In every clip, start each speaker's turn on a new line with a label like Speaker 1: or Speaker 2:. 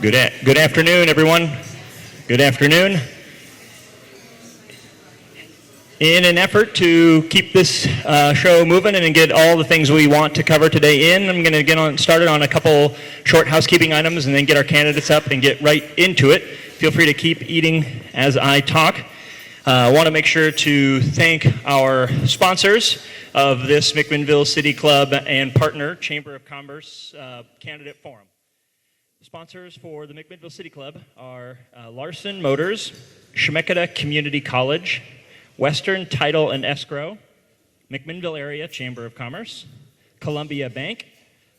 Speaker 1: Good afternoon, everyone. Good afternoon. In an effort to keep this show moving and get all the things we want to cover today in, I'm going to get started on a couple short housekeeping items and then get our candidates up and get right into it. Feel free to keep eating as I talk. I want to make sure to thank our sponsors of this McMinnville City Club and partner, Chamber of Commerce Candidate Forum. Sponsors for the McMinnville City Club are Larson Motors, Chemeketa Community College, Western Title and Escrow, McMinnville Area Chamber of Commerce, Columbia Bank,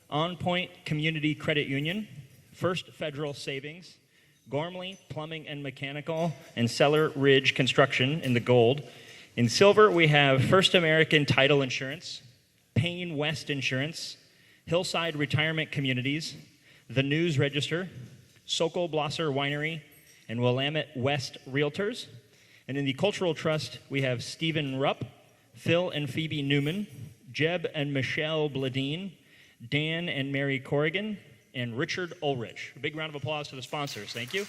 Speaker 1: On Point Community Credit Union, First Federal Savings, Gormley Plumbing and Mechanical, and Cellar Ridge Construction in the gold. In silver, we have First American Title Insurance, Payne West Insurance, Hillside Retirement Communities, The News Register, Sokol Blosser Winery, and Willamette West Realtors. And in the Cultural Trust, we have Stephen Rupp, Phil and Phoebe Newman, Jeb and Michelle Bladine, Dan and Mary Corrigan, and Richard Ulrich. A big round of applause to the sponsors. Thank you.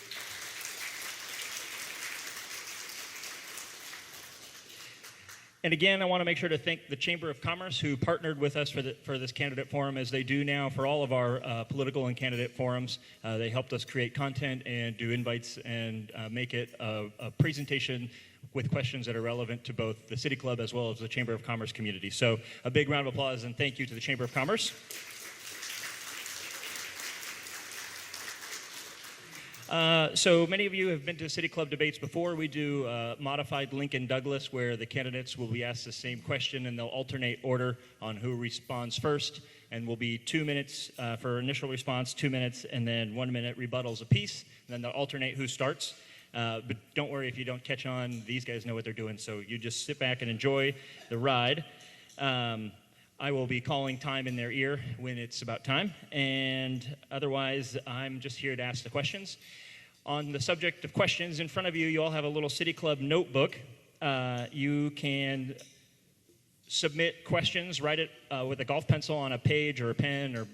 Speaker 1: And again, I want to make sure to thank the Chamber of Commerce who partnered with us for this candidate forum, as they do now for all of our political and candidate forums. They helped us create content and do invites and make it a presentation with questions that are relevant to both the City Club as well as the Chamber of Commerce community. So a big round of applause and thank you to the Chamber of Commerce. So many of you have been to City Club debates before. We do modified Lincoln Douglas, where the candidates will be asked the same question and they'll alternate order on who responds first, and will be 2 minutes for initial response, 2 minutes, and then 1 minute rebuttals apiece, and then they'll alternate who starts. But don't worry if you don't catch on. These guys know what they're doing, so you just sit back and enjoy the ride. I will be calling time in their ear when it's about time, and otherwise, I'm just here to ask the questions. On the subject of questions, in front of you, you all have a little City Club notebook. You can submit questions, write it with a golf pencil on a page or a pen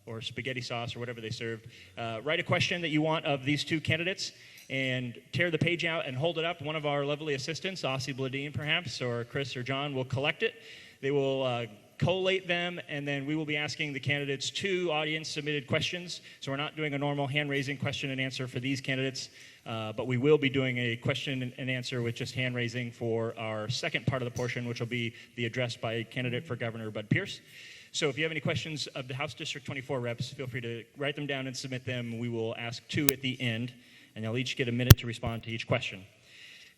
Speaker 1: or spaghetti sauce or whatever they served. Write a question that you want of these two candidates and tear the page out and hold it up. One of our lovely assistants, Ossie Bladine perhaps, or Chris or John, will collect it. They will collate them, and then we will be asking the candidates 2 audience-submitted questions. So we're not doing a normal hand-raising question and answer for these candidates, but we will be doing a question and answer with just hand-raising for our second part of the portion, which will be the address by candidate for Governor Bud Pierce. So if you have any questions of the House District 24 reps, feel free to write them down and submit them. We will ask 2 at the end, and they'll each get a minute to respond to each question.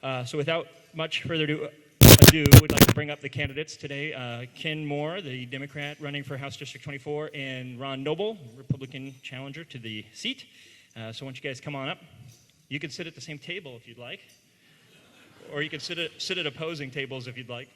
Speaker 1: So without much further ado, would like to bring up the candidates today. Ken Moore, the Democrat running for House District 24, and Ron Noble, Republican challenger to the seat. So why don't you guys come on up. You can sit at the same table if you'd like, or you can sit at opposing tables if you'd like.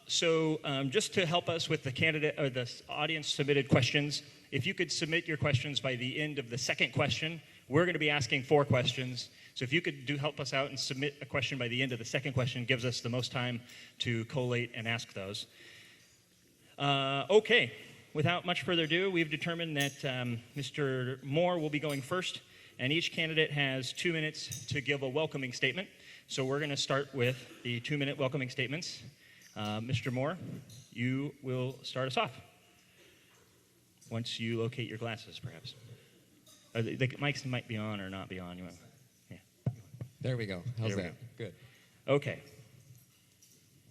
Speaker 1: So just to help us with the candidate or the audience submitted questions, if you could submit your questions by the end of the second question. We're going to be asking 4 questions, so if you could help us out and submit a question by the end of the second question, gives us the most time to collate and ask those. Okay, without much further ado, we've determined that Mr. Moore will be going first, and each candidate has 2 minutes to give a welcoming statement. So we're going to start with the 2-minute welcoming statements. Mr. Moore, you will start us off. Once you locate your glasses, perhaps. The mics might be on or not be on. Yeah.
Speaker 2: There we go. How's that? Good.
Speaker 1: Okay.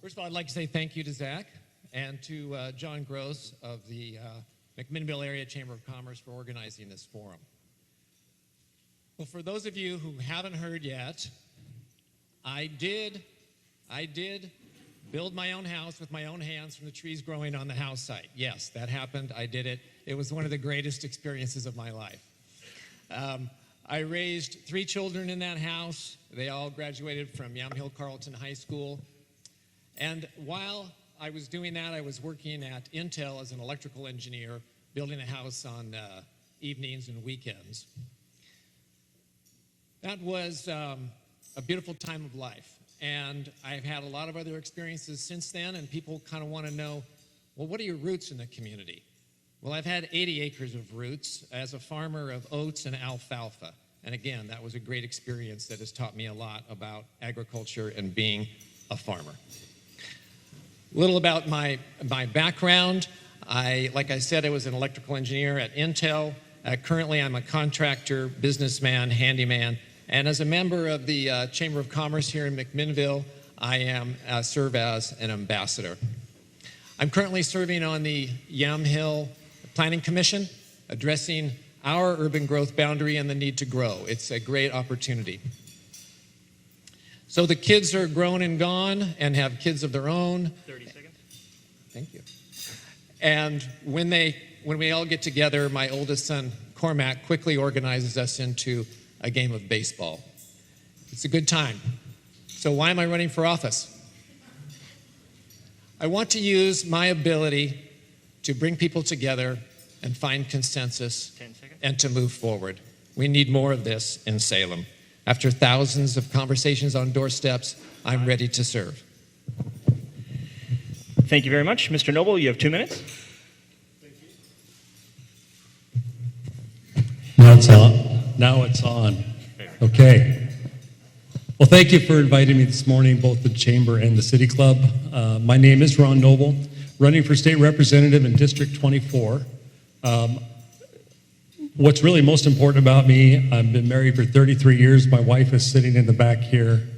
Speaker 2: First of all, I'd like to say thank you to Zach and to John Gross of the McMinnville Area Chamber of Commerce for organizing this forum. Well, for those of you who haven't heard yet, I did build my own house with my own hands from the trees growing on the house site. Yes, that happened. I did it. It was one of the greatest experiences of my life. I raised 3 children in that house. They all graduated from Yamhill Carlton High School. And while I was doing that, I was working at Intel as an electrical engineer, building a house on evenings and weekends. That was a beautiful time of life. And I've had a lot of other experiences since then, and people kind of want to know, Well, what are your roots in the community? Well, I've had 80 acres of roots as a farmer of oats and alfalfa. And again, that was a great experience that has taught me a lot about agriculture and being a farmer. A little about my background. Like I said, I was an electrical engineer at Intel. Currently, I'm a contractor, businessman, handyman, and as a member of the Chamber of Commerce here in McMinnville, I serve as an ambassador. I'm currently serving on the Yamhill Planning Commission, addressing our urban growth boundary and the need to grow. It's a great opportunity. So the kids are grown and gone and have kids of their own.
Speaker 1: 30 seconds.
Speaker 2: Thank you. And when we all get together, my oldest son, Cormac, quickly organizes us into a game of baseball. It's a good time. So why am I running for office? I want to use my ability to bring people together and find consensus
Speaker 1: 10 seconds.
Speaker 2: and to move forward. We need more of this in Salem. After thousands of conversations on doorsteps, I'm ready to serve.
Speaker 1: Thank you very much. Mr. Noble, you have 2 minutes.
Speaker 3: Now it's on. Okay. Well, thank you for inviting me this morning, both the Chamber and the City Club. My name is Ron Noble, running for State Representative in District 24. What's really most important about me, I've been married for 33 years. My wife is sitting in the back here.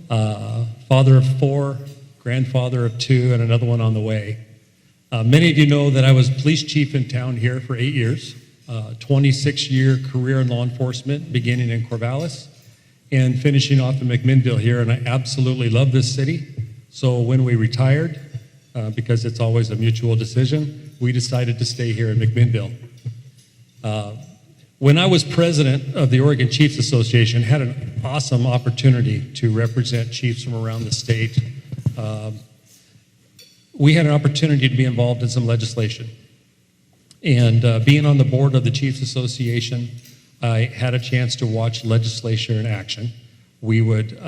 Speaker 3: Father of 4, grandfather of 2, and another one on the way. Many of you know that I was police chief in town here for 8 years, 26-year career in law enforcement, beginning in Corvallis and finishing off in McMinnville here, and I absolutely love this city. So when we retired, because it's always a mutual decision, we decided to stay here in McMinnville. When I was president of the Oregon Chiefs Association, had an awesome opportunity to represent chiefs from around the state. We had an opportunity to be involved in some legislation. And being on the board of the Chiefs Association, I had a chance to watch legislation in action. We would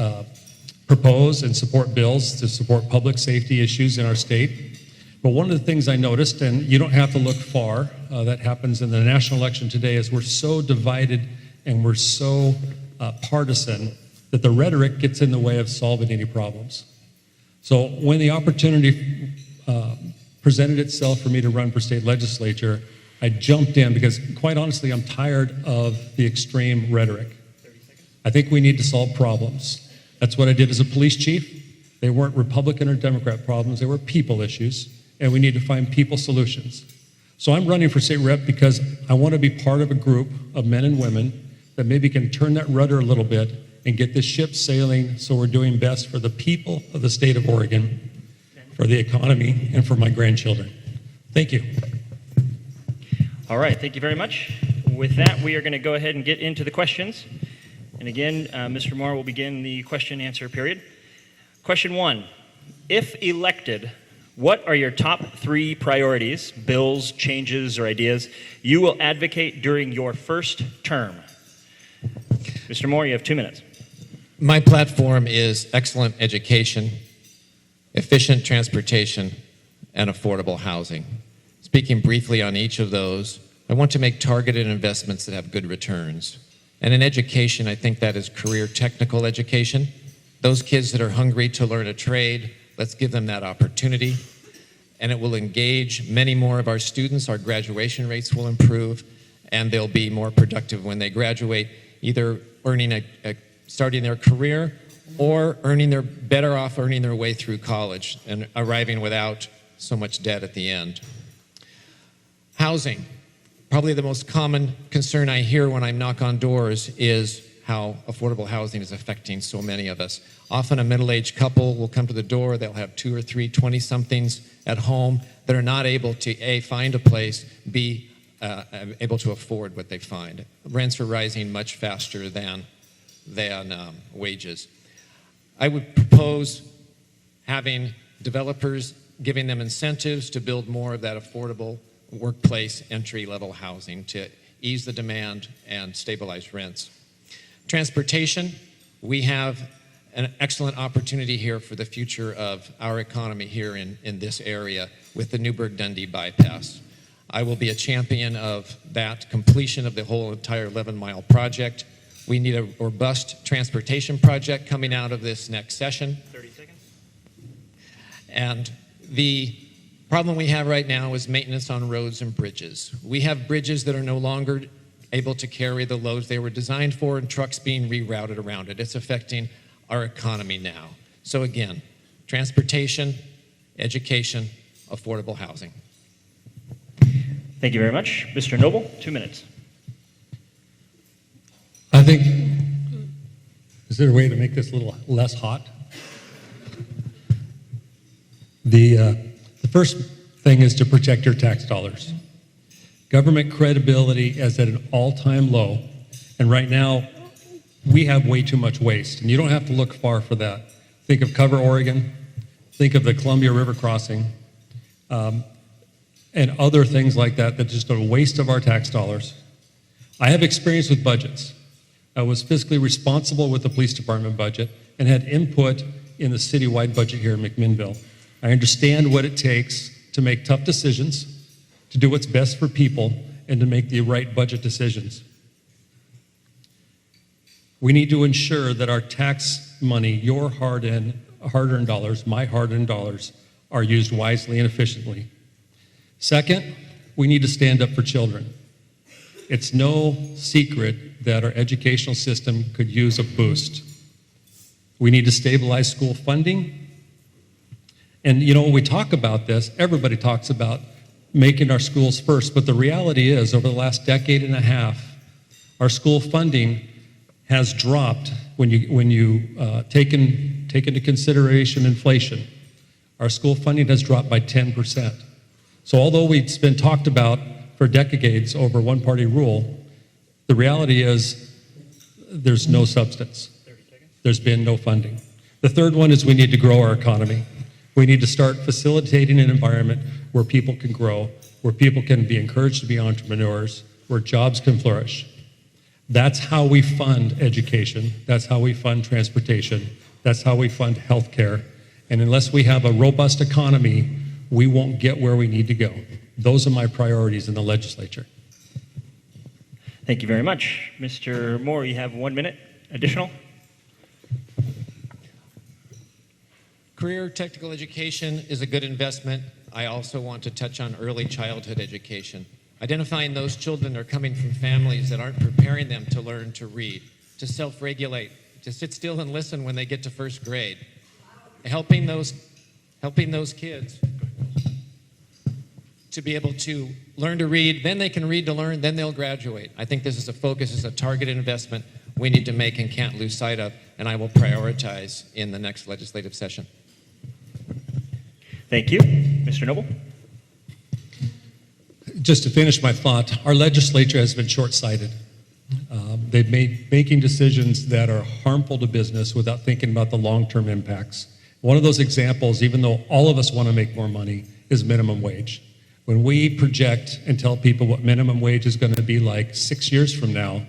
Speaker 3: propose and support bills to support public safety issues in our state. But one of the things I noticed, and you don't have to look far, that happens in the national election today, is we're so divided and we're so partisan that the rhetoric gets in the way of solving any problems. So when the opportunity presented itself for me to run for state legislature, I jumped in because, quite honestly, I'm tired of the extreme rhetoric. I think we need to solve problems. That's what I did as a police chief. They weren't Republican or Democrat problems, they were people issues, and we need to find people solutions. So I'm running for state rep because I want to be part of a group of men and women that maybe can turn that rudder a little bit and get this ship sailing so we're doing best for the people of the state of Oregon, for the economy, and for my grandchildren. Thank you.
Speaker 1: All right, thank you very much. With that, we are going to go ahead and get into the questions. And again, Mr. Moore will begin the question and answer period. Question 1, if elected, what are your top 3 priorities, bills, changes, or ideas you will advocate during your first term? Mr. Moore, you have 2 minutes.
Speaker 2: My platform is excellent education, efficient transportation, and affordable housing. Speaking briefly on each of those, I want to make targeted investments that have good returns. And in education, I think that is career technical education. Those kids that are hungry to learn a trade, let's give them that opportunity. And it will engage many more of our students. Our graduation rates will improve, and they'll be more productive when they graduate, either starting their career or better off earning their way through college and arriving without so much debt at the end. Housing. Probably the most common concern I hear when I knock on doors is how affordable housing is affecting so many of us. Often a middle-aged couple will come to the door, they'll have 2 or 3 20-somethings at home that are not able to A, find a place, B, able to afford what they find. Rents are rising much faster than wages. I would propose having developers, giving them incentives to build more of that affordable workplace entry-level housing to ease the demand and stabilize rents. Transportation, we have an excellent opportunity here for the future of our economy here in this area with the Newburgh-Dundee bypass. I will be a champion of that completion of the whole entire 11-mile project. We need a robust transportation project coming out of this next session.
Speaker 1: 30 seconds.
Speaker 2: And the problem we have right now is maintenance on roads and bridges. We have bridges that are no longer able to carry the loads they were designed for, and trucks being rerouted around it. It's affecting our economy now. So again, transportation, education, affordable housing.
Speaker 1: Thank you very much. Mr. Noble, 2 minutes.
Speaker 3: I think, is there a way to make this a little less hot? The first thing is to protect your tax dollars. Government credibility is at an all-time low, and right now we have way too much waste, and you don't have to look far for that. Think of Cover Oregon, think of the Columbia River crossing, and other things like that that just are a waste of our tax dollars. I have experience with budgets. I was fiscally responsible with the police department budget and had input in the citywide budget here in McMinnville. I understand what it takes to make tough decisions, to do what's best for people, and to make the right budget decisions. We need to ensure that our tax money, your hard-earned dollars, my hard-earned dollars, are used wisely and efficiently. Second, we need to stand up for children. It's no secret that our educational system could use a boost. We need to stabilize school funding. And you know, when we talk about this, everybody talks about making our schools first, but the reality is, over the last decade and a half, our school funding has dropped when you take into consideration inflation. Our school funding has dropped by 10%. So although it's been talked about for decades over one-party rule, the reality is there's no substance. There's been no funding. The third one is we need to grow our economy. We need to start facilitating an environment where people can grow, where people can be encouraged to be entrepreneurs, where jobs can flourish. That's how we fund education. That's how we fund transportation. That's how we fund healthcare. And unless we have a robust economy, we won't get where we need to go. Those are my priorities in the legislature.
Speaker 1: Thank you very much. Mr. Moore, you have 1 minute additional.
Speaker 2: Career technical education is a good investment. I also want to touch on early childhood education. Identifying those children that are coming from families that aren't preparing them to learn to read, to self-regulate, to sit still and listen when they get to first grade. Helping those kids to be able to learn to read, then they can read to learn, then they'll graduate. I think this is a focus, is a targeted investment we need to make and can't lose sight of, and I will prioritize in the next legislative session.
Speaker 1: Thank you. Mr. Noble?
Speaker 3: Just to finish my thought, our legislature has been short-sighted. They've making decisions that are harmful to business without thinking about the long-term impacts. One of those examples, even though all of us want to make more money, is minimum wage. When we project and tell people what minimum wage is going to be like 6 years from now,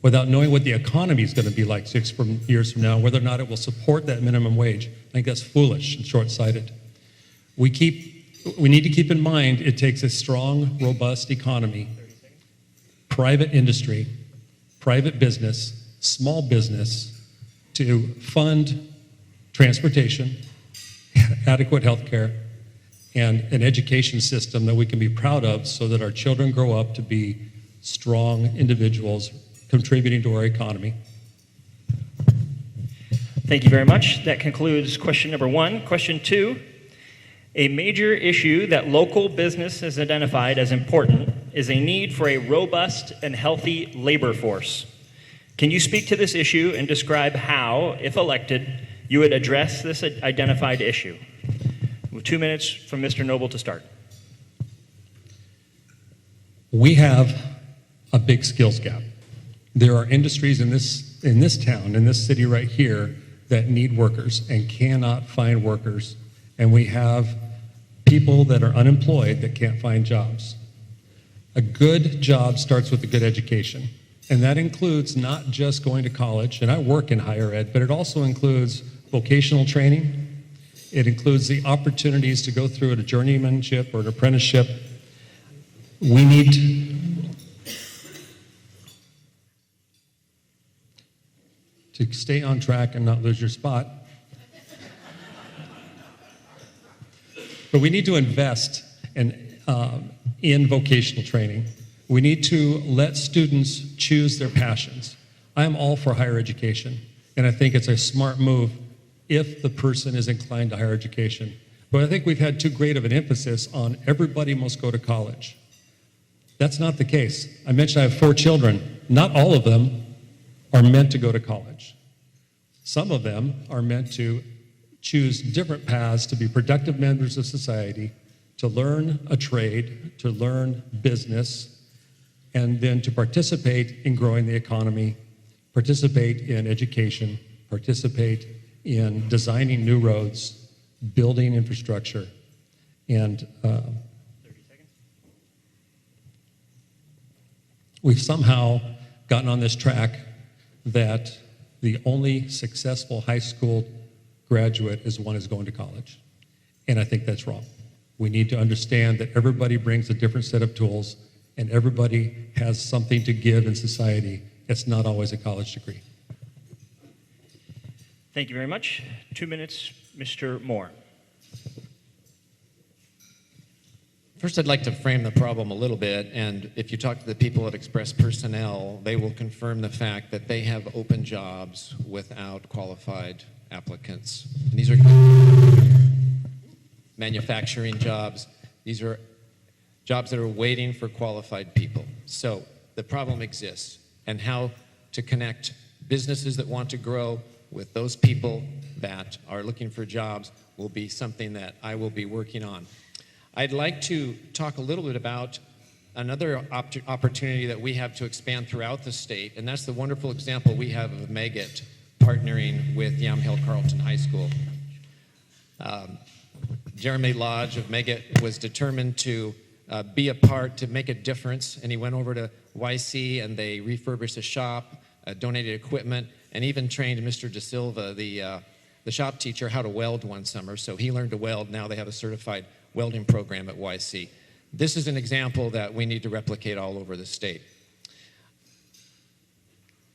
Speaker 3: without knowing what the economy is going to be like 6 years from now, whether or not it will support that minimum wage, I think that's foolish and short-sighted. We need to keep in mind it takes a strong, robust economy, private industry, private business, small business to fund transportation, adequate health care, and an education system that we can be proud of so that our children grow up to be strong individuals contributing to our economy.
Speaker 1: Thank you very much. That concludes question number 1. Question 2, a major issue that local business has identified as important is a need for a robust and healthy labor force. Can you speak to this issue and describe how, if elected, you would address this identified issue? 2 minutes from Mr. Noble to start.
Speaker 3: We have a big skills gap. There are industries in this town, in this city right here, that need workers and cannot find workers. And we have people that are unemployed that can't find jobs. A good job starts with a good education. And that includes not just going to college, and I work in higher ed, but it also includes vocational training. It includes the opportunities to go through a journeymanship or an apprenticeship. We need to stay on track and not lose your spot. But we need to invest in vocational training. We need to let students choose their passions. I am all for higher education, and I think it's a smart move if the person is inclined to higher education. But I think we've had too great of an emphasis on everybody must go to college. That's not the case. I mentioned I have 4 children. Not all of them are meant to go to college. Some of them are meant to choose different paths to be productive members of society, to learn a trade, to learn business, and then to participate in growing the economy, participate in education, participate in designing new roads, building infrastructure, and
Speaker 1: 30 seconds.
Speaker 3: we've somehow gotten on this track that the only successful high school graduate is one who's going to college. And I think that's wrong. We need to understand that everybody brings a different set of tools and everybody has something to give in society. It's not always a college degree.
Speaker 1: Thank you very much. 2 minutes, Mr. Moore.
Speaker 2: First, I'd like to frame the problem a little bit, and if you talk to the people at Express Personnel, they will confirm the fact that they have open jobs without qualified applicants. And these are manufacturing jobs. These are jobs that are waiting for qualified people. So the problem exists, and how to connect businesses that want to grow with those people that are looking for jobs will be something that I will be working on. I'd like to talk a little bit about another opportunity that we have to expand throughout the state, and that's the wonderful example we have of Meggitt partnering with Yamhill Carlton High School. Jeremy Lodge of Meggitt was determined to be a part, to make a difference, and he went over to YC and they refurbished a shop, donated equipment, and even trained Mr. De Silva, the shop teacher, how to weld one summer. So he learned to weld. Now they have a certified welding program at YC. This is an example that we need to replicate all over the state.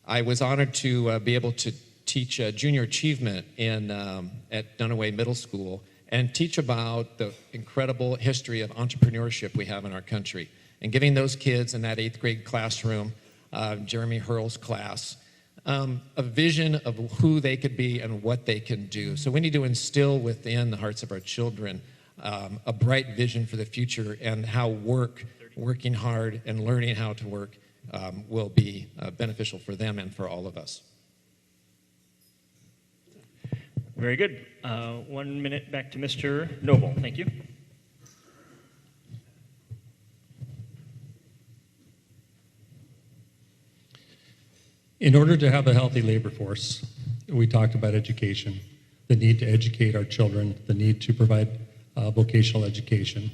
Speaker 2: I was honored to be able to teach junior achievement at Dunaway Middle School and teach about the incredible history of entrepreneurship we have in our country. And giving those kids in that 8th grade classroom, Jeremy Hurl's class, a vision of who they could be and what they can do. So we need to instill within the hearts of our children a bright vision for the future and how working hard and learning how to work will be beneficial for them and for all of us.
Speaker 1: Very good. 1 minute back to Mr. Noble. Thank you.
Speaker 3: In order to have a healthy labor force, we talked about education, the need to educate our children, the need to provide vocational education.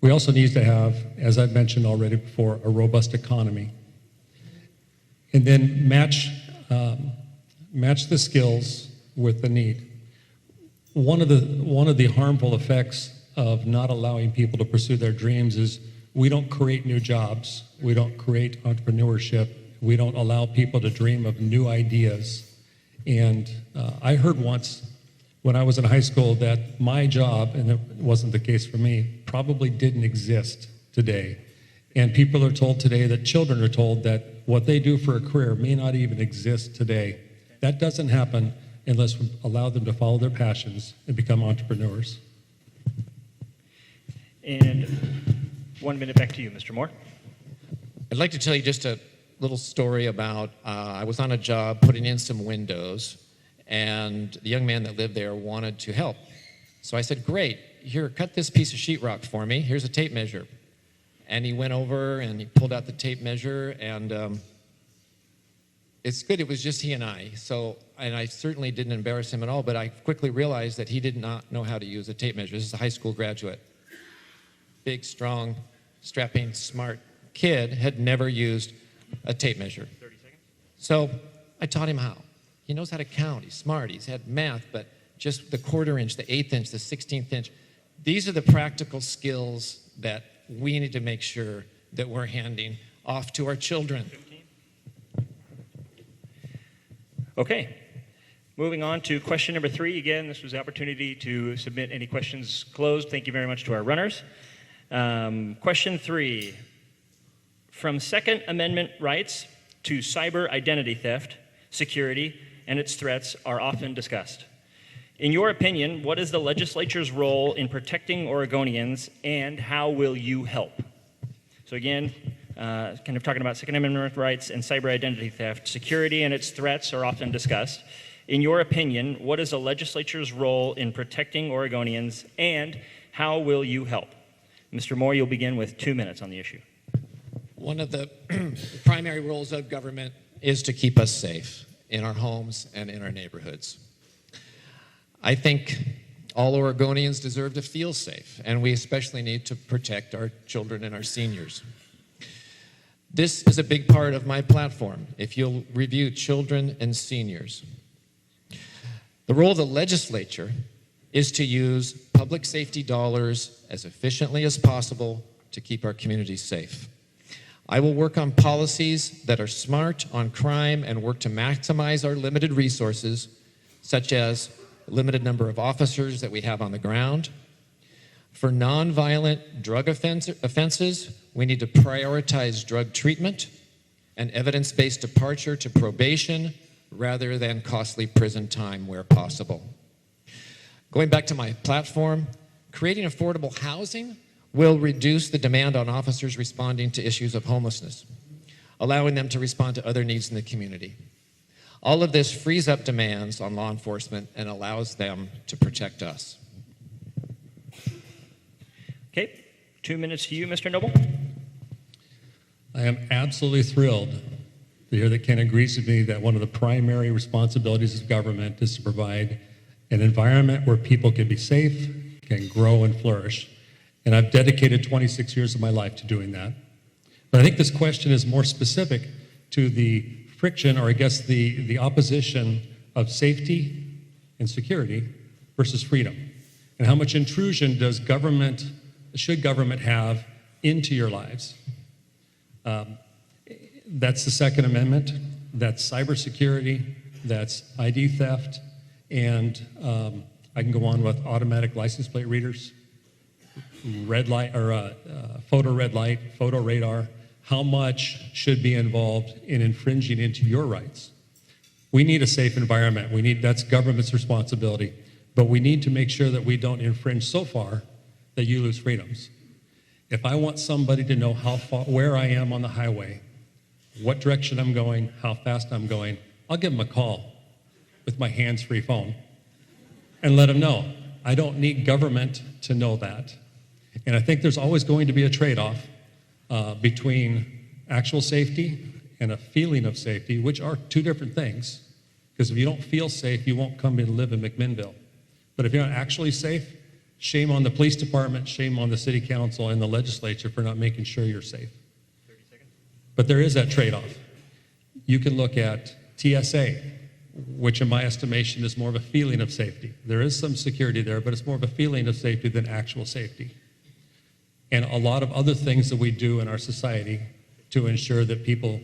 Speaker 3: We also need to have, as I've mentioned already before, a robust economy. And then match the skills with the need. One of the harmful effects of not allowing people to pursue their dreams is we don't create new jobs, we don't create entrepreneurship, we don't allow people to dream of new ideas. And I heard once when I was in high school that my job, and it wasn't the case for me, probably didn't exist today. And people are told today, that children are told that what they do for a career may not even exist today. That doesn't happen unless we allow them to follow their passions and become entrepreneurs.
Speaker 1: And 1 minute back to you, Mr. Moore.
Speaker 2: I'd like to tell you just a little story about I was on a job putting in some windows, and the young man that lived there wanted to help. So I said, great, here, cut this piece of sheetrock for me. Here's a tape measure. And he went over and he pulled out the tape measure, and it's good it was just he and I. And I certainly didn't embarrass him at all, but I quickly realized that he did not know how to use a tape measure. This is a high school graduate. Big, strong, strapping, smart kid, had never used a tape measure.
Speaker 1: 30 seconds.
Speaker 2: So I taught him how. He knows how to count. He's smart. He's had math, but just the quarter inch, the eighth inch, the 16th inch. These are the practical skills that we need to make sure that we're handing off to our children.
Speaker 1: Okay. Moving on to question number 3. Again, this was the opportunity to submit any questions closed. Thank you very much to our runners. Question 3. From Second Amendment rights to cyber identity theft, security, and its threats are often discussed. In your opinion, what is the legislature's role in protecting Oregonians, and how will you help? So again, kind of talking about Second Amendment rights and cyber identity theft, security and its threats are often discussed. In your opinion, what is the legislature's role in protecting Oregonians, and how will you help? Mr. Moore, you'll begin with 2 minutes on the issue.
Speaker 2: One of the primary roles of government is to keep us safe in our homes and in our neighborhoods. I think all Oregonians deserve to feel safe, and we especially need to protect our children and our seniors. This is a big part of my platform, if you'll review children and seniors. The role of the legislature is to use public safety dollars as efficiently as possible to keep our communities safe. I will work on policies that are smart on crime and work to maximize our limited resources, such as the limited number of officers that we have on the ground. For nonviolent drug offenses, we need to prioritize drug treatment and evidence-based departure to probation rather than costly prison time where possible. Going back to my platform, creating affordable housing will reduce the demand on officers responding to issues of homelessness, allowing them to respond to other needs in the community. All of this frees up demands on law enforcement and allows them to protect us.
Speaker 1: Okay, 2 minutes to you, Mr. Noble.
Speaker 3: I am absolutely thrilled to hear that Ken agrees with me that one of the primary responsibilities of government is to provide an environment where people can be safe, can grow and flourish. And I've dedicated 26 years of my life to doing that. But I think this question is more specific to the friction, or I guess the opposition of safety and security versus freedom. And how much intrusion should government have into your lives? That's the Second Amendment, that's cybersecurity, that's ID theft, and I can go on with automatic license plate readers, red light or photo red light, photo radar. How much should be involved in infringing into your rights? We need a safe environment. That's government's responsibility, but we need to make sure that we don't infringe so far that you lose freedoms. If I want somebody to know where I am on the highway, what direction I'm going, how fast I'm going, I'll give them a call with my hands-free phone and let them know. I don't need government to know that. And I think there's always going to be a trade-off between actual safety and a feeling of safety, which are two different things. Because if you don't feel safe, you won't come and live in McMinnville. But if you're not actually safe, shame on the police department, shame on the city council and the legislature for not making sure you're safe. 30 seconds. But there is that trade-off. You can look at TSA, which in my estimation is more of a feeling of safety. There is some security there, but it's more of a feeling of safety than actual safety. And a lot of other things that we do in our society to ensure that people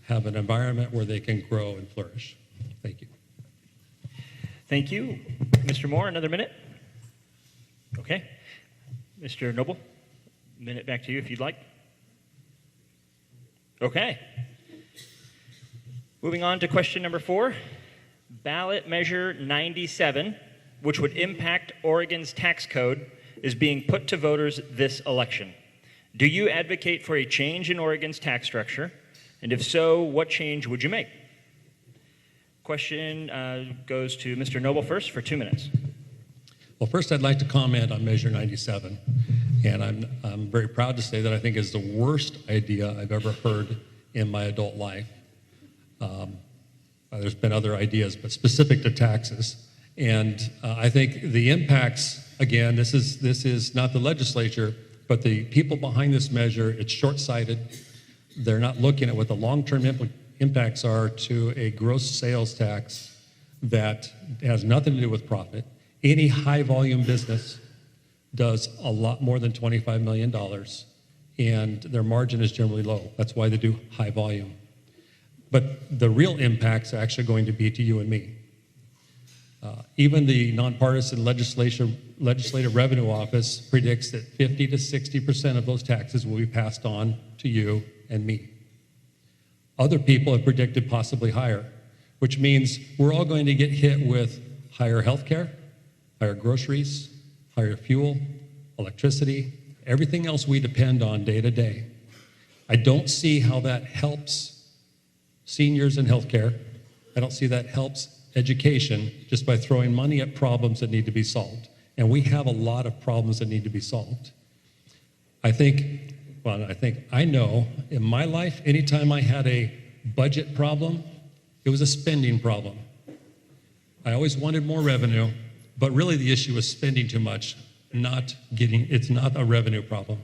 Speaker 3: have an environment where they can grow and flourish. Thank you.
Speaker 1: Thank you. Mr. Moore, another minute? Okay. Mr. Noble, minute back to you if you'd like. Okay. Moving on to question number 4. Ballot Measure 97, which would impact Oregon's tax code, is being put to voters this election. Do you advocate for a change in Oregon's tax structure? And if so, what change would you make? Question goes to Mr. Noble first for 2 minutes.
Speaker 3: Well, first I'd like to comment on Measure 97. And I'm very proud to say that I think is the worst idea I've ever heard in my adult life. There's been other ideas, but specific to taxes. And I think the impacts, again, this is not the legislature, but the people behind this measure, it's short-sighted. They're not looking at what the long-term impacts are to a gross sales tax that has nothing to do with profit. Any high volume business does a lot more than $25 million, and their margin is generally low. That's why they do high volume. But the real impacts are actually going to be to you and me. Even the Nonpartisan Legislative Revenue Office predicts that 50 to 60% of those taxes will be passed on to you and me. Other people have predicted possibly higher, which means we're all going to get hit with higher health care, higher groceries, higher fuel, electricity, everything else we depend on day to day. I don't see how that helps seniors in healthcare. I don't see that helps education just by throwing money at problems that need to be solved. And we have a lot of problems that need to be solved. I know in my life, anytime I had a budget problem, it was a spending problem. I always wanted more revenue, but really the issue was spending too much, it's not a revenue problem.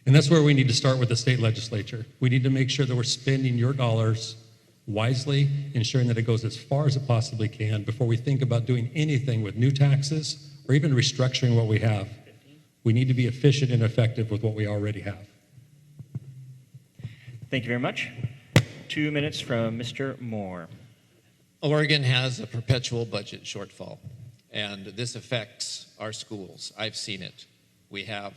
Speaker 3: And that's where we need to start with the state legislature. We need to make sure that we're spending your dollars wisely, ensuring that it goes as far as it possibly can before we think about doing anything with new taxes or even restructuring what we have. We need to be efficient and effective with what we already have.
Speaker 1: Thank you very much. 2 minutes from Mr. Moore.
Speaker 2: Oregon has a perpetual budget shortfall, and this affects our schools. I've seen it. We have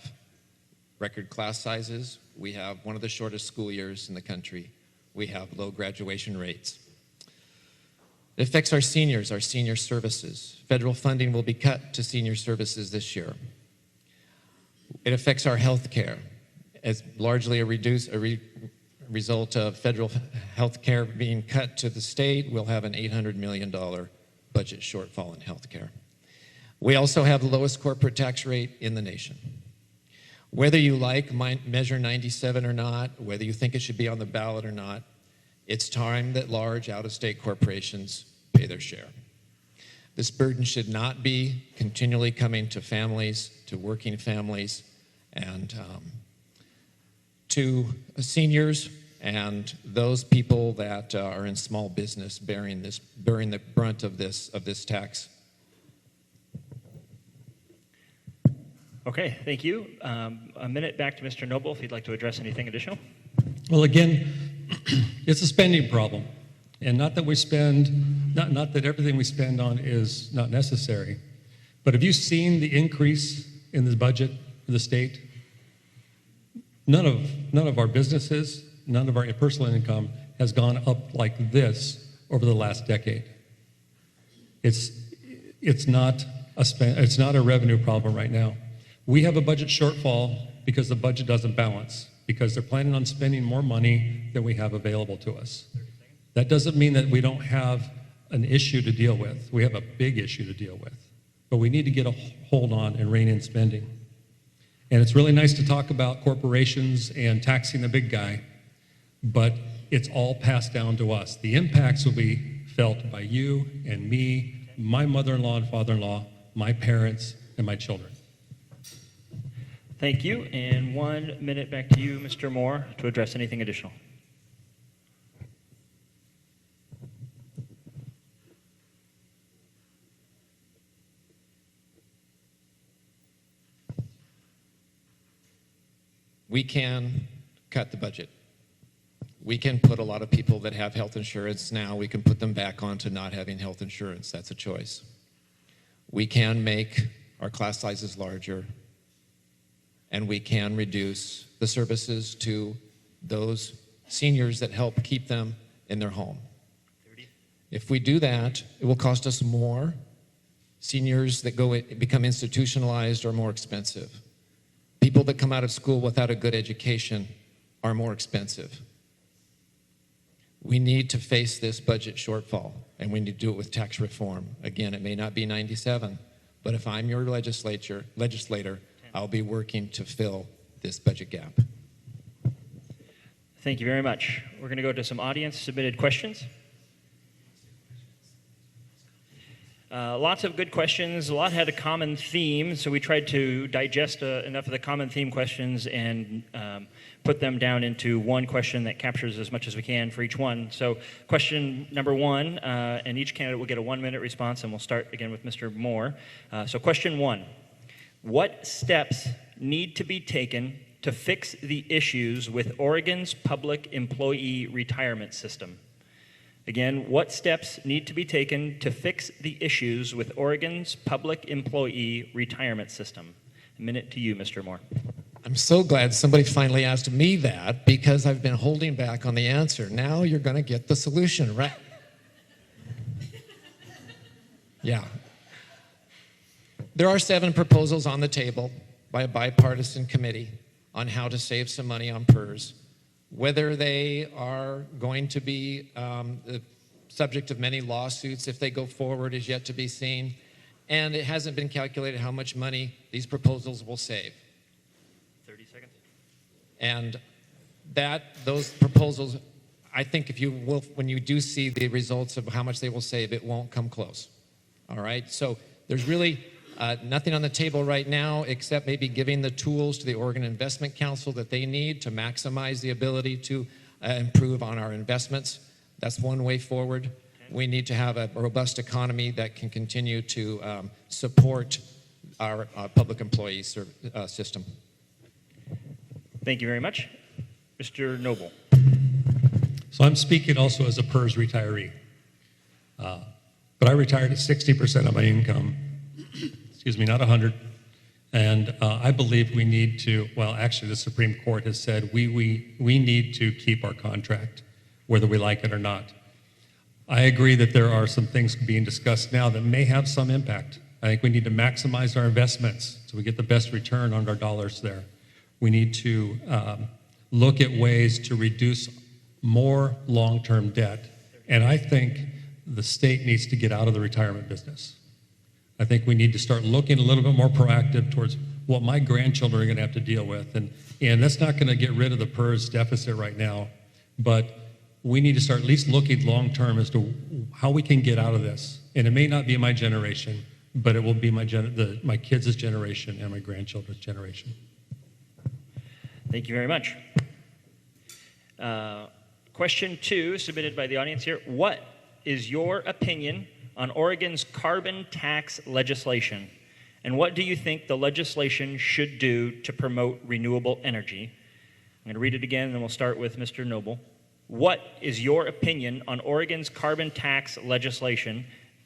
Speaker 2: record class sizes. We have one of the shortest school years in the country. We have low graduation rates. It affects our seniors, our senior services. Federal funding will be cut to senior services this year. It affects our health care as largely a result of federal health care being cut to the state. We'll have an $800 million budget shortfall in health care. We also have the lowest corporate tax rate in the nation. Whether you like Measure 97 or not, whether you think it should be on the ballot or not, it's time that large out-of-state corporations pay their share. This burden should not be continually coming to families, to working families, and to seniors and those people that are in small business bearing the brunt of this tax.
Speaker 1: Okay, thank you. A minute back to Mr. Noble if you'd like to address anything additional.
Speaker 3: Well, again, it's a spending problem. And not that we spend, not that everything we spend on is not necessary, but have you seen the increase in the budget for the state? None of our businesses, none of our personal income has gone up like this over the last decade. It's not a revenue problem right now. We have a budget shortfall because the budget doesn't balance, because they're planning on spending more money than we have available to us. That doesn't mean that we don't have an issue to deal with. We have a big issue to deal with, but we need to get a hold on and rein in spending. And it's really nice to talk about corporations and taxing the big guy, but it's all passed down to us. The impacts will be felt by you and me, my mother-in-law and father-in-law, my parents, and my children.
Speaker 1: Thank you. And 1 minute back to you, Mr. Moore, to address anything additional.
Speaker 2: We can cut the budget. We can put a lot of people that have health insurance now, we can put them back onto not having health insurance. That's a choice. We can make our class sizes larger, and we can reduce the services to those seniors that help keep them in their home. If we do that, it will cost us more. Seniors that become institutionalized are more expensive. People that come out of school without a good education are more expensive. We need to face this budget shortfall, and we need to do it with tax reform. Again, it may not be 97, but if I'm your legislator, I'll be working to fill this budget gap.
Speaker 1: Thank you very much. We're going to go to some audience-submitted questions. Lots of good questions. A lot had a common theme, so we tried to digest enough of the common theme questions and put them down into one question that captures as much as we can for each one. So question number one, and each candidate will get a 1-minute response, and we'll start again with Mr. Moore. So question one, what steps need to be taken to fix the issues with Oregon's public employee retirement system? Again, what steps need to be taken to fix the issues with Oregon's public employee retirement system? A minute to you, Mr. Moore.
Speaker 2: I'm so glad somebody finally asked me that because I've been holding back on the answer. Now you're going to get the solution, right? Yeah. There are 7 proposals on the table by a bipartisan committee on how to save some money on PERS. Whether they are going to be the subject of many lawsuits if they go forward is yet to be seen. And it hasn't been calculated how much money these proposals will save.
Speaker 1: 30 seconds.
Speaker 2: And those proposals, I think if you will, when you do see the results of how much they will save, it won't come close. All right? So there's really nothing on the table right now except maybe giving the tools to the Oregon Investment Council that they need to maximize the ability to improve on our investments. That's one way forward. We need to have a robust economy that can continue to support our public employee system.
Speaker 1: Thank you very much. Mr. Noble.
Speaker 3: So I'm speaking also as a PERS retiree. But I retired at 60% of my income. Excuse me, not 100. And I believe we need to, well, actually the Supreme Court has said we need to keep our contract, whether we like it or not. I agree that there are some things being discussed now that may have some impact. I think we need to maximize our investments so we get the best return on our dollars there. We need to look at ways to reduce more long-term debt. And I think the state needs to get out of the retirement business. I think we need to start looking a little bit more proactive towards what my grandchildren are going to have to deal with. And that's not going to get rid of the PERS deficit right now, but we need to start at least looking long-term as to how we can get out of this. And it may not be my generation, but it will be my kids' generation and my grandchildren's generation.
Speaker 1: Thank you very much. Question 2, submitted by the audience here. What is your opinion on Oregon's carbon tax legislation? And what do you think the legislation should do to promote renewable energy? I'm going to read it again, and then we'll start with Mr. Noble. What is your opinion on Oregon's carbon tax legislation?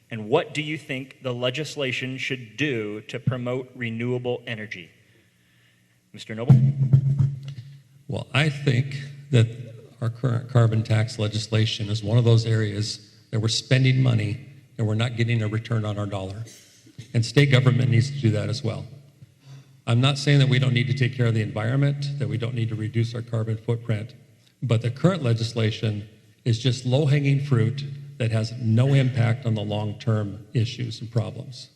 Speaker 1: And what do you think the legislation should do to promote renewable energy? Mr. Noble?
Speaker 3: Well, I think that our current carbon tax legislation is one of those areas that we're spending money and we're not getting a return on our dollar. And state government needs to do that as well. I'm not saying that we don't need to take care of the environment, that we don't need to reduce our carbon footprint, but the current legislation is just low-hanging fruit that has no impact on the long-term issues and problems.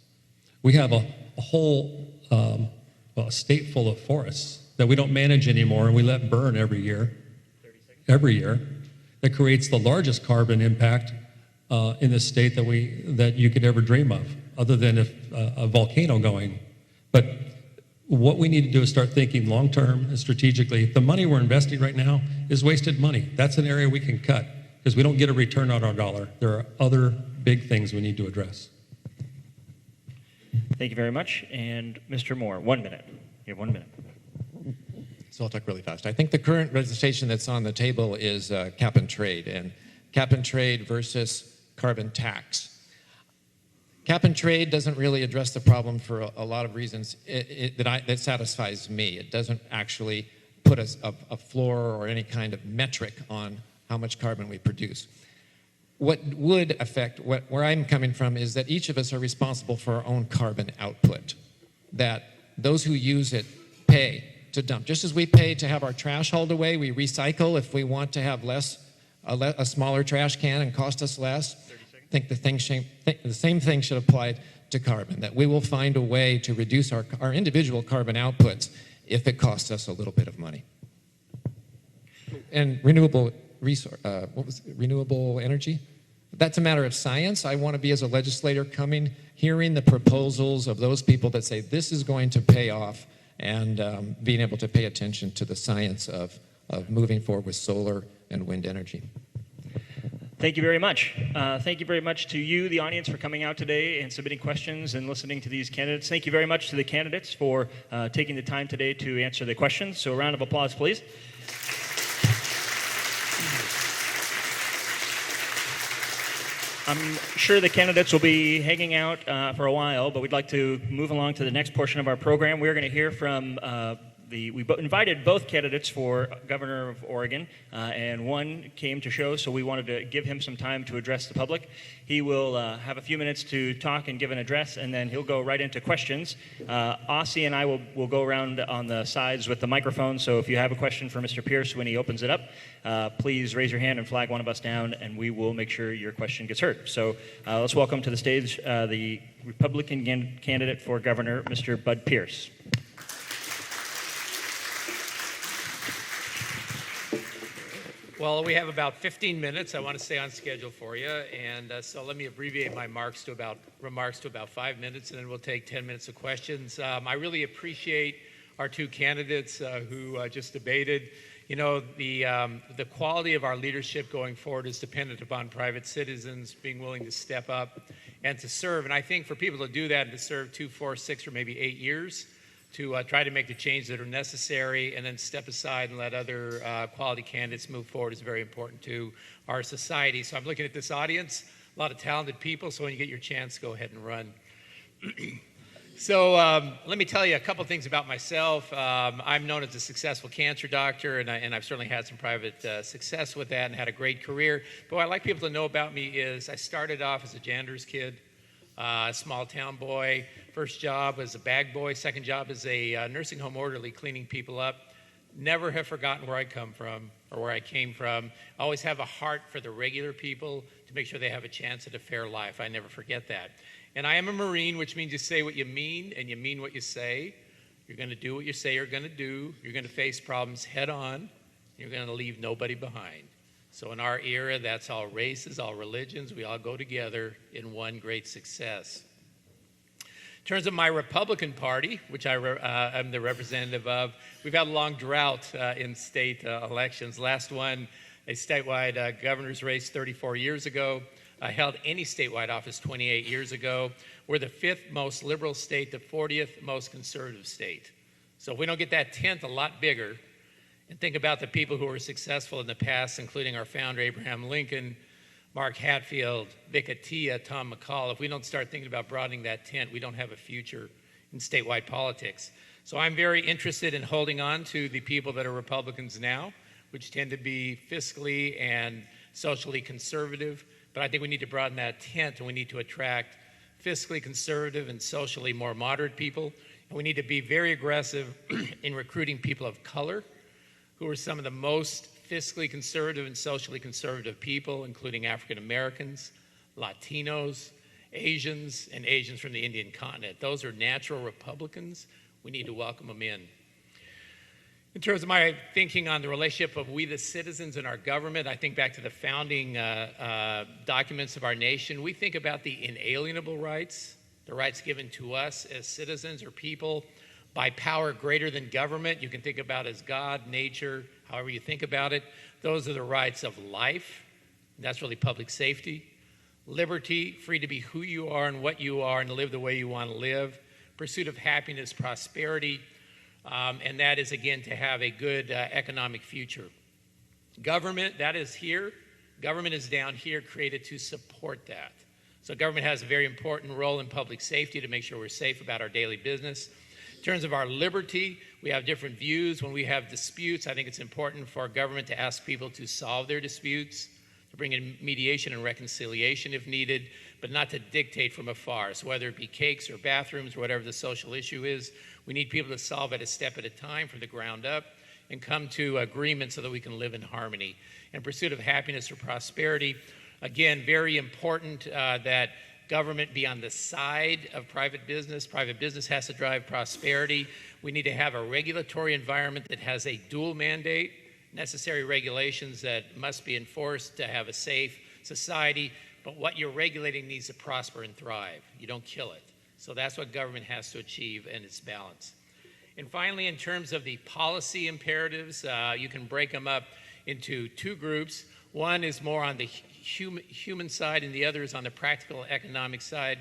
Speaker 3: We have a whole a state full of forests that we don't manage anymore and we let burn every year, that creates the largest carbon impact in the state that you could ever dream of, other than if a volcano going. But what we need to do is start thinking long-term and strategically. The money we're investing right now is wasted money. That's an area we can cut because we don't get a return on our dollar. There are other big things we need to address.
Speaker 1: Thank you very much. And Mr. Moore, 1 minute. You have 1 minute.
Speaker 2: So I'll talk really fast. I think the current legislation that's on the table is cap and trade, and cap and trade versus carbon tax. Cap and trade doesn't really address the problem for a lot of reasons that satisfies me. It doesn't actually put a floor or any kind of metric on how much carbon we produce. What would affect, where I'm coming from, is that each of us are responsible for our own carbon output, that those who use it pay to dump. Just as we pay to have our trash hauled away, we recycle if we want to have a smaller trash can and cost us less. I think the same thing should apply to carbon, that we will find a way to reduce our individual carbon outputs if it costs us a little bit of money. And renewable energy? That's a matter of science. I want to be, as a legislator, hearing the proposals of those people that say this is going to pay off, and being able to pay attention to the science of moving forward with solar and wind energy.
Speaker 1: Thank you very much. Thank you very much to you, the audience, for coming out today and submitting questions and listening to these candidates. Thank you very much to the candidates for taking the time today to answer the questions. So a round of applause, please. I'm sure the candidates will be hanging out for a while, but we'd like to move along to the next portion of our program. We're going to hear from we invited both candidates for governor of Oregon, and one came to show, so we wanted to give him some time to address the public. He will have a few minutes to talk and give an address, and then he'll go right into questions. Aussie and I will go around on the sides with the microphone, so if you have a question for Mr. Pierce when he opens it up, please raise your hand and flag one of us down, and we will make sure your question gets heard. So let's welcome to the stage the Republican candidate for governor, Mr. Bud Pierce.
Speaker 4: Well, we have about 15 minutes. I want to stay on schedule for you, and so let me abbreviate my remarks to about 5 minutes, and then we'll take 10 minutes of questions. I really appreciate our two candidates who just debated. You know, the quality of our leadership going forward is dependent upon private citizens being willing to step up and to serve. And I think for people to do that and to serve 2, 4, 6, or maybe 8 years, to try to make the changes that are necessary and then step aside and let other quality candidates move forward is very important to our society. So I'm looking at this audience, a lot of talented people, so when you get your chance, go ahead and run. So let me tell you a couple things about myself. I'm known as a successful cancer doctor, and I've certainly had some private success with that and had a great career. But what I'd like people to know about me is I started off as a janitor's kid, a small town boy. First job as a bag boy, second job as a nursing home orderly, cleaning people up. Never have forgotten where I come from or where I came from. I always have a heart for the regular people to make sure they have a chance at a fair life. I never forget that. And I am a Marine, which means you say what you mean and you mean what you say. You're going to do what you say you're going to do. You're going to face problems head on. You're going to leave nobody behind. So in our era, that's all races, all religions. We all go together in one great success. In terms of my Republican Party, which I'm the representative of, we've had a long drought in state elections. Last one, a statewide governor's race 34 years ago. Held any statewide office 28 years ago. We're the 5th most liberal state, the 40th most conservative state. So if we don't get that 10th a lot bigger, and think about the people who were successful in the past, including our founder, Abraham Lincoln, Mark Hatfield, Vic Atiyeh, Tom McCall. If we don't start thinking about broadening that tent, we don't have a future in statewide politics. So I'm very interested in holding on to the people that are Republicans now, which tend to be fiscally and socially conservative. But I think we need to broaden that tent, and we need to attract fiscally conservative and socially more moderate people. And we need to be very aggressive in recruiting people of color, who are some of the most fiscally conservative and socially conservative people, including African Americans, Latinos, Asians, and Asians from the Indian continent. Those are natural Republicans. We need to welcome them in. In terms of my thinking on the relationship of we the citizens and our government, I think back to the founding documents of our nation. We think about the inalienable rights, the rights given to us as citizens or people by power greater than government. You can think about as God, nature, however you think about it. Those are the rights of life. That's really public safety. Liberty, free to be who you are and what you are and to live the way you want to live. Pursuit of happiness, prosperity, and that is, again, to have a good economic future. Government, that is here. Government is down here, created to support that. So government has a very important role in public safety to make sure we're safe about our daily business. In terms of our liberty, we have different views. When we have disputes, I think it's important for our government to ask people to solve their disputes, to bring in mediation and reconciliation if needed, but not to dictate from afar. So whether it be cakes or bathrooms or whatever the social issue is, we need people to solve it a step at a time from the ground up and come to agreement so that we can live in harmony. In pursuit of happiness or prosperity, again, very important that government be on the side of private business. Private business has to drive prosperity. We need to have a regulatory environment that has a dual mandate, necessary regulations that must be enforced to have a safe society, but what you're regulating needs to prosper and thrive. You don't kill it. So that's what government has to achieve, and it's balance. And finally, in terms of the policy imperatives, you can break them up into two groups. One is more on the human side, and the other is on the practical economic side.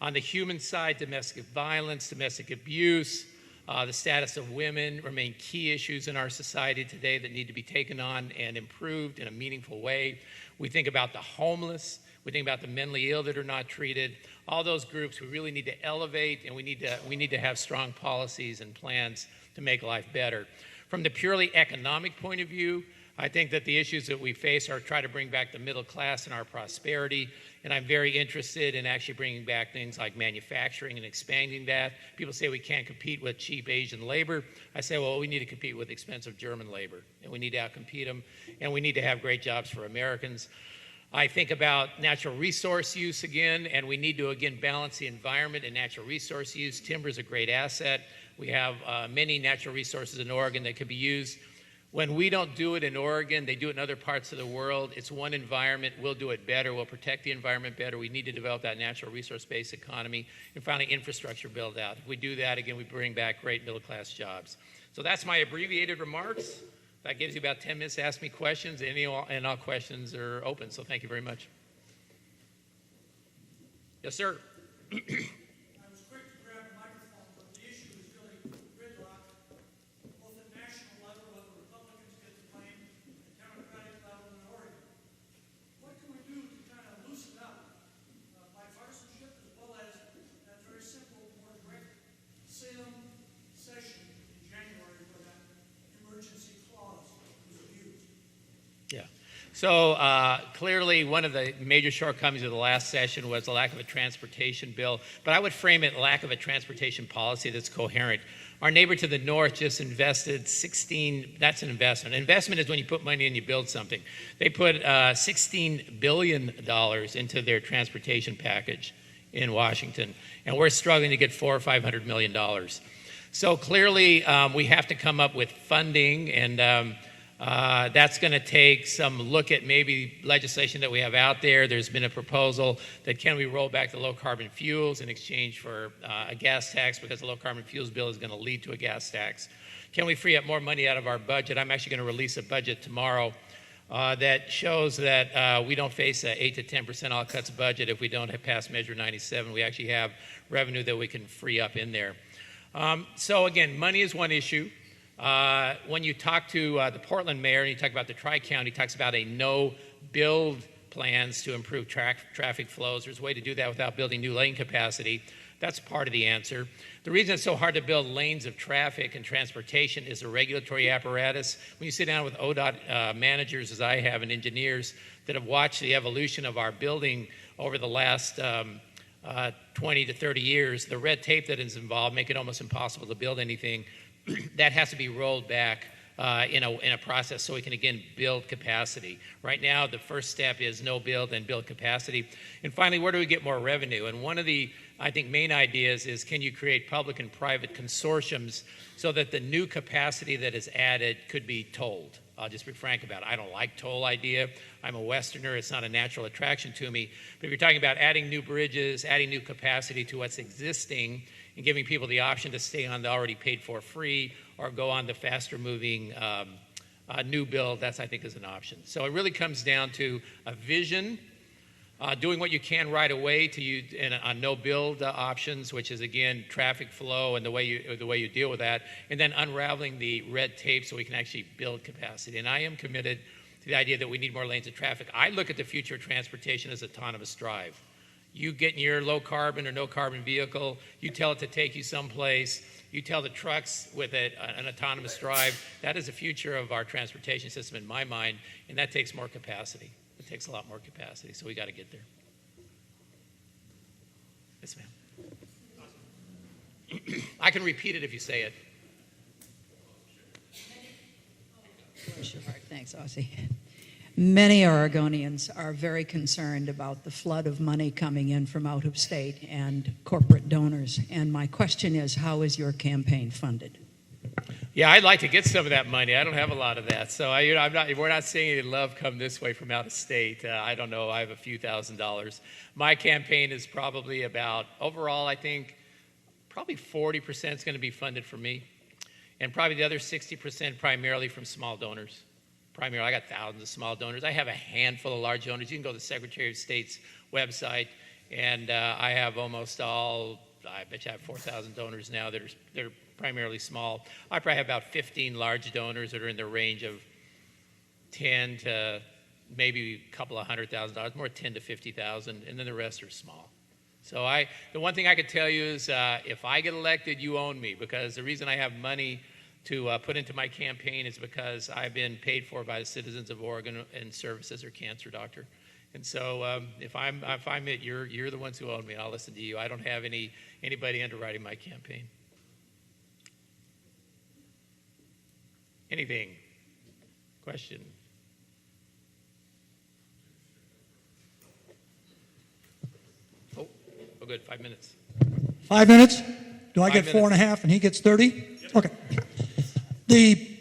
Speaker 4: On the human side, domestic violence, domestic abuse, the status of women remain key issues in our society today that need to be taken on and improved in a meaningful way. We think about the homeless. We think about the mentally ill that are not treated. All those groups we really need to elevate, and we need to have strong policies and plans to make life better. From the purely economic point of view, I think that the issues that we face are try to bring back the middle class and our prosperity, and I'm very interested in actually bringing back things like manufacturing and expanding that. People say we can't compete with cheap Asian labor. I say, well, we need to compete with expensive German labor, and we need to outcompete them, and we need to have great jobs for Americans. I think about natural resource use again, and we need to, again, balance the environment and natural resource use. Timber is a great asset. We have many natural resources in Oregon that could be used. When we don't do it in Oregon, they do it in other parts of the world. It's one environment. We'll do it better. We'll protect the environment better. We need to develop that natural resource-based economy. And finally, infrastructure build-out. If we do that, again, we bring back great middle-class jobs. So that's my abbreviated remarks. That gives you about 10 minutes to ask me questions. And all questions are open, so thank you very much. Yes, sir.
Speaker 5: I was quick to grab the microphone, but the issue is really gridlock, both at national level, whether Republicans get the blame, at Democratic level in Oregon. What can we do to kind of loosen up bipartisanship as well as that very simple, more direct Salem session in January where that emergency clause was abused?
Speaker 4: Yeah. So clearly one of the major shortcomings of the last session was the lack of a transportation bill, but I would frame it lack of a transportation policy that's coherent. Our neighbor to the north just invested that's an investment. Investment is when you put money in, you build something. They put $16 billion into their transportation package in Washington, and we're struggling to get $400 or $500 million. So clearly we have to come up with funding, and that's going to take some look at maybe legislation that we have out there. There's been a proposal that can we roll back the low carbon fuels in exchange for a gas tax, because the low carbon fuels bill is going to lead to a gas tax. Can we free up more money out of our budget? I'm actually going to release a budget tomorrow that shows that we don't face an 8 to 10% all cuts budget if we don't have passed Measure 97. We actually have revenue that we can free up in there. So again, money is one issue. When you talk to the Portland mayor and you talk about the Tri-County, he talks about a no-build plans to improve traffic flows. There's a way to do that without building new lane capacity. That's part of the answer. The reason it's so hard to build lanes of traffic and transportation is the regulatory apparatus. When you sit down with ODOT managers, as I have, and engineers that have watched the evolution of our building over the last 20 to 30 years, the red tape that is involved make it almost impossible to build anything. That has to be rolled back in a process so we can, again, build capacity. Right now, the first step is no build and build capacity. And finally, where do we get more revenue? And one of the, I think, main ideas is, can you create public and private consortiums so that the new capacity that is added could be tolled? I'll just be frank about it. I don't like toll idea. I'm a Westerner. It's not a natural attraction to me. But if you're talking about adding new bridges, adding new capacity to what's existing, and giving people the option to stay on the already paid for free or go on the faster moving new build, that's, I think, is an option. So it really comes down to a vision, doing what you can right away on no build options, which is, again, traffic flow and the way you deal with that, and then unraveling the red tape so we can actually build capacity. And I am committed to the idea that we need more lanes of traffic. I look at the future of transportation as autonomous drive. You get in your low carbon or no carbon vehicle, you tell it to take you someplace, you tell the trucks with an autonomous drive. That is the future of our transportation system in my mind, and that takes more capacity. It takes a lot more capacity, so we got to get there. Yes, ma'am. I can repeat it if you say it.
Speaker 6: Bless your heart. Thanks, Aussie. Many Oregonians are very concerned about the flood of money coming in from out of state and corporate donors. And my question is, how is your campaign funded?
Speaker 4: Yeah, I'd like to get some of that money. I don't have a lot of that, so we're not seeing any love come this way from out of state. I don't know. I have a few $1,000s. My campaign is probably about overall. I think probably 40% is going to be funded for me, and probably the other 60% primarily from small donors. Primarily, I got thousands of small donors. I have a handful of large donors. You can go to the Secretary of State's website, and I have almost all. I bet you I have 4,000 donors now that are primarily small. I probably have about 15 large donors that are in the range of 10 to maybe a couple of $100,000, more 10 to 50,000, and then the rest are small. So the one thing I could tell you is if I get elected, you own me, because the reason I have money to put into my campaign is because I've been paid for by the citizens of Oregon and service as their cancer doctor. And so if I'm it, you're the ones who own me. I'll listen to you. I don't have anybody underwriting my campaign. Anything? Question? Oh, good. 5 minutes.
Speaker 5: 5 minutes? Do I
Speaker 4: 5
Speaker 5: get
Speaker 4: minutes.
Speaker 5: 4.5 and he gets 30? Okay. The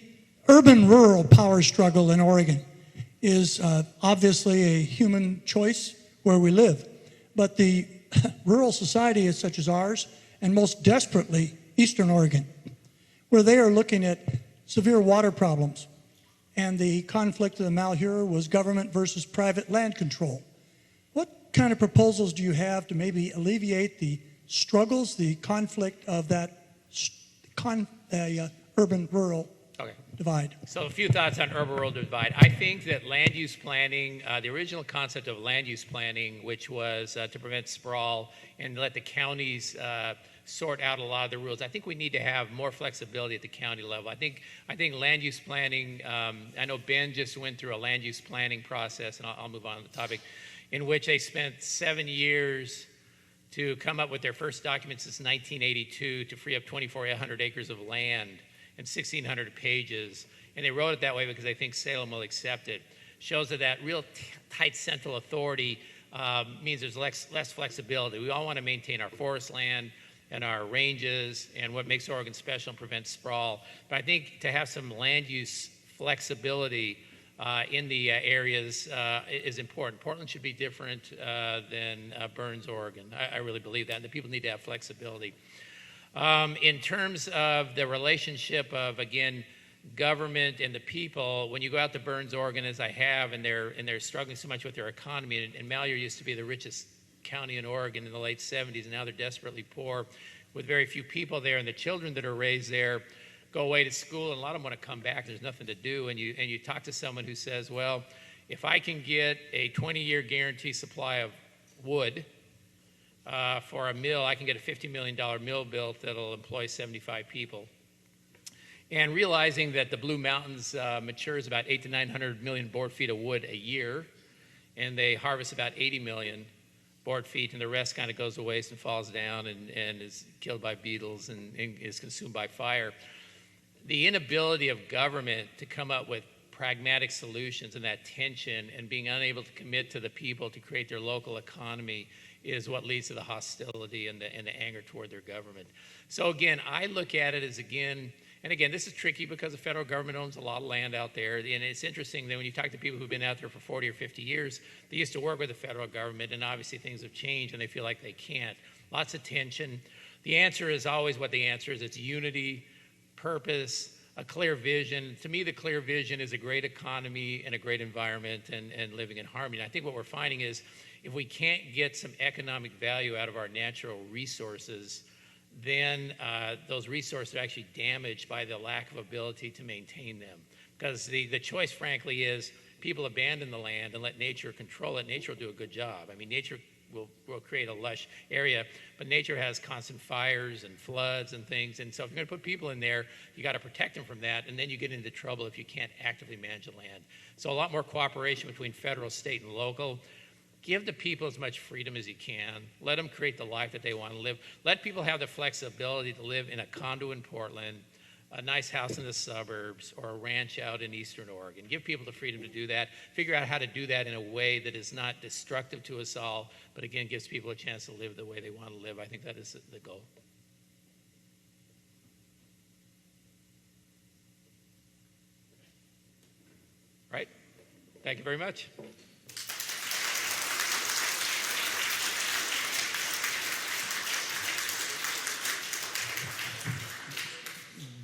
Speaker 5: urban-rural power struggle in Oregon is obviously a human choice where we live. But the rural society is such as ours, and most desperately Eastern Oregon, where they are looking at severe water problems. And the conflict of the Malheur was government versus private land control. What kind of proposals do you have to maybe alleviate the struggles, the conflict of that urban-rural
Speaker 4: Okay.
Speaker 5: divide?
Speaker 4: So a few thoughts on urban-rural divide. I think that land use planning, the original concept of land use planning, which was to prevent sprawl and let the counties sort out a lot of the rules. I think we need to have more flexibility at the county level. I think land use planning, I know Ben just went through a land use planning process, and I'll move on to the topic, in which they spent 7 years to come up with their first document since 1982 to free up 2,400 acres of land and 1,600 pages. And they wrote it that way because they think Salem will accept it. Shows that real tight central authority means there's less flexibility. We all want to maintain our forest land and our ranges and what makes Oregon special and prevents sprawl. But I think to have some land use flexibility in the areas is important. Portland should be different than Burns, Oregon. I really believe that, and the people need to have flexibility. In terms of the relationship of, again, government and the people, when you go out to Burns, Oregon, as I have, and they're struggling so much with their economy, and Malheur used to be the richest county in Oregon in the late 70s, and now they're desperately poor with very few people there, and the children that are raised there go away to school, and a lot of them want to come back. There's nothing to do, and you talk to someone who says, well, if I can get a 20-year guarantee supply of wood for a mill, I can get a $50 million mill built that'll employ 75 people. And realizing that the Blue Mountains matures about 800 to 900 million board feet of wood a year, and they harvest about 80 million board feet, and the rest kind of goes to waste and falls down and is killed by beetles and is consumed by fire. The inability of government to come up with pragmatic solutions and that tension and being unable to commit to the people to create their local economy is what leads to the hostility and the anger toward their government. So again, I look at it as, again, this is tricky because the federal government owns a lot of land out there. And it's interesting that when you talk to people who've been out there for 40 or 50 years, they used to work with the federal government, and obviously things have changed and they feel like they can't. Lots of tension. The answer is always what the answer is. It's unity, purpose, a clear vision. To me, the clear vision is a great economy and a great environment and living in harmony. I think what we're finding is if we can't get some economic value out of our natural resources, then those resources are actually damaged by the lack of ability to maintain them. Because the choice, frankly, is people abandon the land and let nature control it. Nature will do a good job. I mean, nature will create a lush area, but nature has constant fires and floods and things. And so if you're going to put people in there, you got to protect them from that, and then you get into trouble if you can't actively manage the land. So a lot more cooperation between federal, state, and local. Give the people as much freedom as you can. Let them create the life that they want to live. Let people have the flexibility to live in a condo in Portland, a nice house in the suburbs, or a ranch out in Eastern Oregon. Give people the freedom to do that. Figure out how to do that in a way that is not destructive to us all, but again, gives people a chance to live the way they want to live. I think that is the goal. Right? Thank you very much.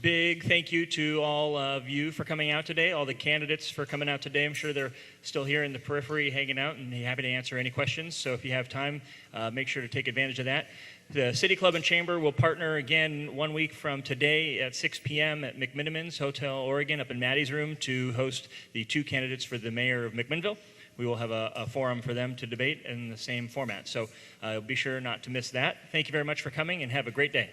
Speaker 1: Big thank you to all of you for coming out today, all the candidates for coming out today. I'm sure they're still here in the periphery hanging out and happy to answer any questions. So if you have time, make sure to take advantage of that. The City Club and Chamber will partner again 1 week from today at 6 p.m. at McMinimans Hotel, Oregon, up in Maddie's room to host the 2 candidates for the mayor of McMinnville. We will have a forum for them to debate in the same format. So be sure not to miss that. Thank you very much for coming and have a great day.